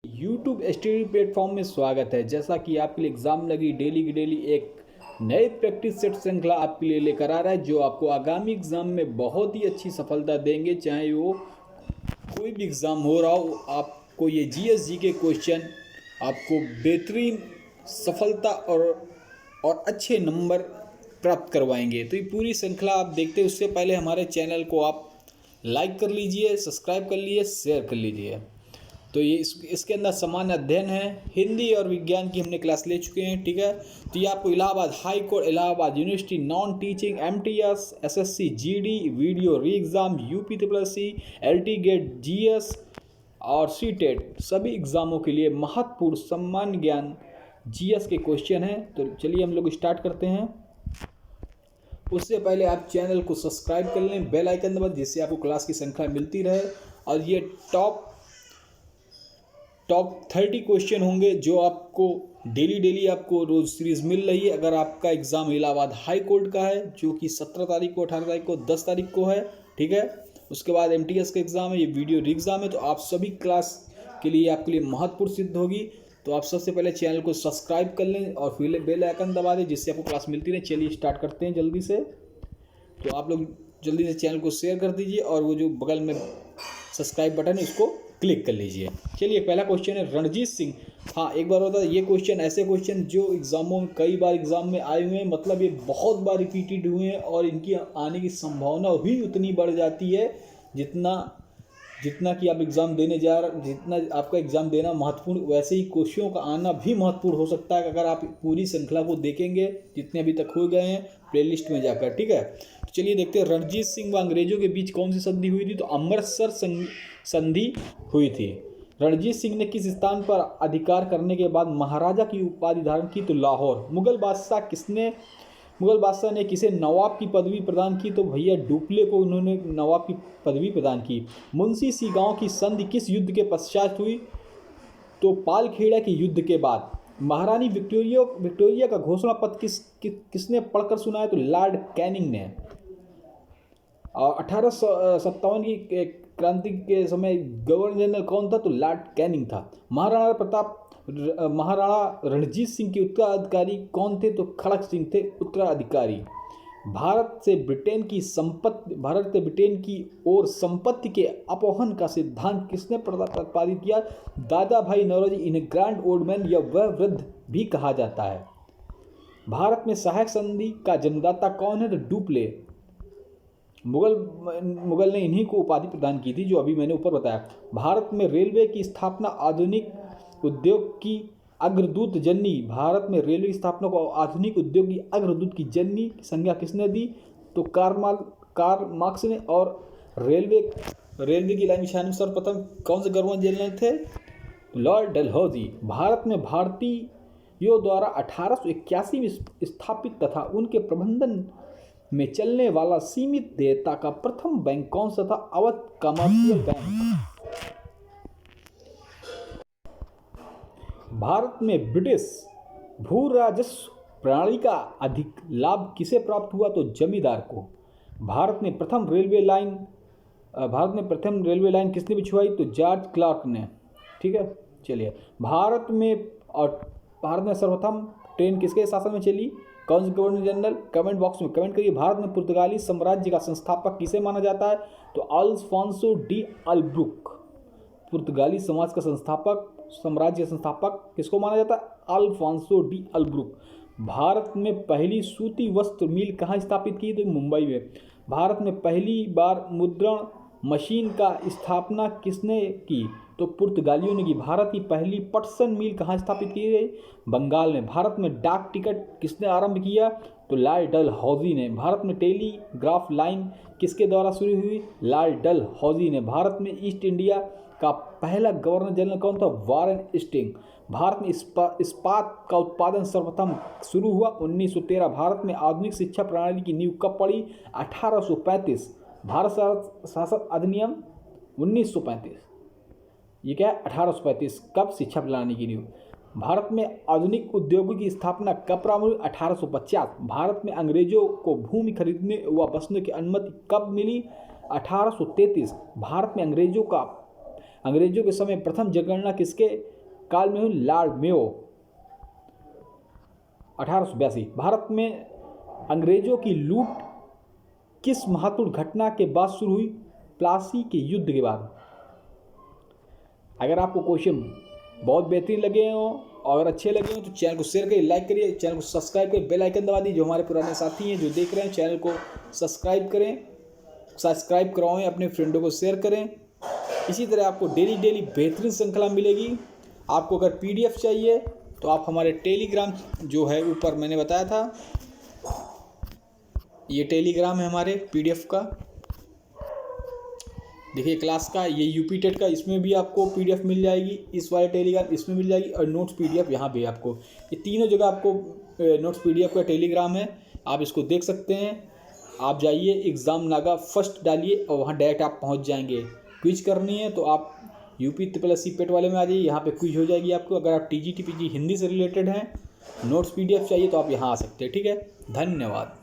YouTube study platform में स्वागत है। जैसा कि आपके लिए एग्जाम लगी डेली की डेली एक नए प्रैक्टिस सेट श्रृंखला आपके लिए लेकर आ रहा है, जो आपको आगामी एग्जाम में बहुत ही अच्छी सफलता देंगे। चाहे वो कोई भी एग्ज़ाम हो रहा हो, आपको ये जीएस के क्वेश्चन आपको बेहतरीन सफलता और अच्छे नंबर प्राप्त करवाएंगे। तो ये पूरी श्रृंखला आप देखते हैं उससे पहले हमारे चैनल को आप लाइक कर लीजिए, सब्सक्राइब कर लीजिए, शेयर कर लीजिए। तो ये इसके अंदर सामान्य अध्ययन है, हिंदी और विज्ञान की हमने क्लास ले चुके हैं, ठीक है। तो ये आपको Allahabad high court, Allahabad university, non teaching, MTS, SSC GD, video re exam, UP triple LT GATE, GS और सीटेट सभी एग्ज़ामों के लिए महत्वपूर्ण सामान्य ज्ञान जीएस के क्वेश्चन हैं। तो चलिए हम लोग स्टार्ट करते हैं। उससे पहले आप चैनल को सब्सक्राइब कर लें, बेल आइकन दबाएं, जिससे आपको क्लास की श्रृंखला मिलती रहे। और ये टॉप 30 क्वेश्चन होंगे जो आपको डेली आपको रोज सीरीज मिल रही है। अगर आपका एग्ज़ाम इलाहाबाद हाई कोर्ट का है, जो कि 17 तारीख को, 18 तारीख को, 10 तारीख को है, ठीक है। उसके बाद एमटीएस का एग्ज़ाम है, ये वीडियो री एग्ज़ाम है। तो आप सभी क्लास के लिए आपके लिए महत्वपूर्ण सिद्ध होगी। तो आप सबसे पहले चैनल को सब्सक्राइब कर लें और फिर बेल आइकन दबा दें, जिससे आपको क्लास मिलती रहे। चलिए स्टार्ट करते हैं जल्दी से। तो आप लोग जल्दी से चैनल को शेयर कर दीजिए और वो जो बगल में सब्सक्राइब बटन है उसको क्लिक कर लीजिए। चलिए पहला क्वेश्चन है रणजीत सिंह। हाँ, एक बार होता है ये क्वेश्चन, ऐसे क्वेश्चन जो एग्जामों में कई बार एग्जाम में आए हुए हैं, मतलब ये बहुत बार रिपीटेड हुए हैं और इनकी आने की संभावना भी उतनी बढ़ जाती है जितना कि आप एग्ज़ाम देने जा रहे, जितना आपका एग्ज़ाम देना महत्वपूर्ण, वैसे ही क्वेश्चनों का आना भी महत्वपूर्ण हो सकता है अगर आप पूरी श्रृंखला को देखेंगे जितने अभी तक हो गए हैं प्लेलिस्ट में जाकर, ठीक है। तो चलिए देखते हैं, रणजीत सिंह व अंग्रेजों के बीच कौन सी संधि हुई थी? तो अमृतसर संधि हुई थी। रणजीत सिंह ने किस स्थान पर अधिकार करने के बाद महाराजा की उपाधि धारण की? तो लाहौर। मुगल बादशाह ने किसे नवाब की पदवी प्रदान की? तो भैया डुप्ले को उन्होंने नवाब की पदवी प्रदान की। मुंशी सी गांव की संधि किस युद्ध के पश्चात हुई? तो पालखेड़ा के युद्ध के बाद। महारानी विक्टोरिया का घोषणा पत्र किसने पढ़कर सुनाया? तो लॉर्ड कैनिंग ने। और 1857 की क्रांति के समय गवर्नर जनरल कौन था? तो लॉर्ड कैनिंग था। महाराणा रणजीत सिंह के उत्तराधिकारी कौन थे? तो खड़क सिंह थे उत्तराधिकारी। भारत से ब्रिटेन की ओर संपत्ति के अपहरण का सिद्धांत किसने प्रतिपादित किया? दादा भाई नौरोजी। इन्हें ग्रैंड ओल्ड मैन या वह वृद्ध भी कहा जाता है। भारत में सहायक संधि का जन्मदाता कौन है? तो डुप्ले। मुगल ने इन्हीं को उपाधि प्रदान की थी, जो अभी मैंने ऊपर बताया। भारत में रेलवे की स्थापना आधुनिक उद्योग की अग्रदूत जननी। भारत में रेलवे की स्थापना को आधुनिक उद्योग की अग्रदूत की जननी की संज्ञा किसने दी? तो कार्ल मार्क्स ने। और रेलवे की लाइन बिछाने में सर्वप्रथम कौन से गवर्नर जनरल थे? लॉर्ड डलहौजी। भारत में भारतीयों द्वारा 1881 में स्थापित तथा उनके प्रबंधन में चलने वाला सीमित देयता का प्रथम बैंक कौन सा था? Awadh commercial bank. भारत में ब्रिटिश भू राजस्व प्रणाली का अधिक लाभ किसे प्राप्त हुआ? तो जमींदार को। भारत में प्रथम रेलवे लाइन किसने बिछवाई? तो जॉर्ज क्लार्क ने, ठीक है। चलिए, भारत में सर्वप्रथम ट्रेन किसके शासन में चली? कौन से गवर्नर जनरल? कमेंट बॉक्स में कमेंट करिए। भारत में पुर्तगाली साम्राज्य का संस्थापक किसे माना जाता है? तो अल्फांसो डी अल्ब्रुक। पुर्तगाली साम्राज्य संस्थापक किसको माना जाता है? Alphonso D अल्ब्रुक। भारत में पहली सूती वस्त्र मिल कहाँ स्थापित की? तो मुंबई में। भारत में पहली बार मुद्रण मशीन का स्थापना किसने की? तो पुर्तगालियों ने की। भारत की पहली पटसन मिल कहाँ स्थापित की गई? बंगाल में। भारत में डाक टिकट किसने आरंभ किया? तो लॉर्ड डलहौजी ने। भारत में टेलीग्राफ लाइन किसके द्वारा शुरू हुई? लॉर्ड डलहौजी ने। भारत में ईस्ट इंडिया का पहला गवर्नर जनरल कौन था? Warren Hasting. भारत में इस्पात का उत्पादन सर्वप्रथम शुरू हुआ 1913। भारत में आधुनिक शिक्षा प्रणाली की नींव कब पड़ी? 1835। भारत शासन अधिनियम 1935। ये क्या है? 1835। कब शिक्षा प्रणाली की नींव? भारत में आधुनिक उद्योगों की स्थापना कब प्रारंभ हुई? 1850। भारत में अंग्रेजों को भूमि खरीदने व बसने की अनुमति कब मिली? 1833। भारत में अंग्रेजों का अंग्रेजों के समय प्रथम जनगणना किसके काल में हुई? Lord Mayo 1882। भारत में अंग्रेजों की लूट किस महत्वपूर्ण घटना के बाद शुरू हुई? प्लासी के युद्ध के बाद। अगर आपको क्वेश्चन बहुत बेहतरीन लगे हो और अगर अच्छे लगे हो तो चैनल को शेयर करिए, लाइक करिए, चैनल को सब्सक्राइब करिए, बेल आइकन दबा दीजिए। जो हमारे पुराने साथी हैं जो देख रहे हैं, चैनल को सब्सक्राइब करें, सब्सक्राइब करवाएं, अपने फ्रेंडों को शेयर करें। इसी तरह आपको डेली बेहतरीन श्रृंखला मिलेगी। आपको अगर PDF चाहिए तो आप हमारे टेलीग्राम जो है ऊपर मैंने बताया था, ये टेलीग्राम है हमारे PDF का, देखिए क्लास का, ये यूपी टेट का, इसमें भी आपको PDF मिल जाएगी। इस वाले टेलीग्राम इसमें मिल जाएगी और नोट्स PDF यहाँ पे आपको, ये तीनों जगह आपको नोट्स PDF का टेलीग्राम है, आप इसको देख सकते हैं। आप जाइए एग्ज़ाम नागा फर्स्ट डालिए और वहाँ डायरेक्ट आप पहुँच जाएंगे। क्विज करनी है तो आप UP SSC पेट वाले में आ जाइए, यहाँ पे क्विज हो जाएगी आपको। अगर आप TGT PG हिंदी से रिलेटेड हैं, नोट्स PDF चाहिए तो आप यहाँ आ सकते हैं। ठीक है, धन्यवाद।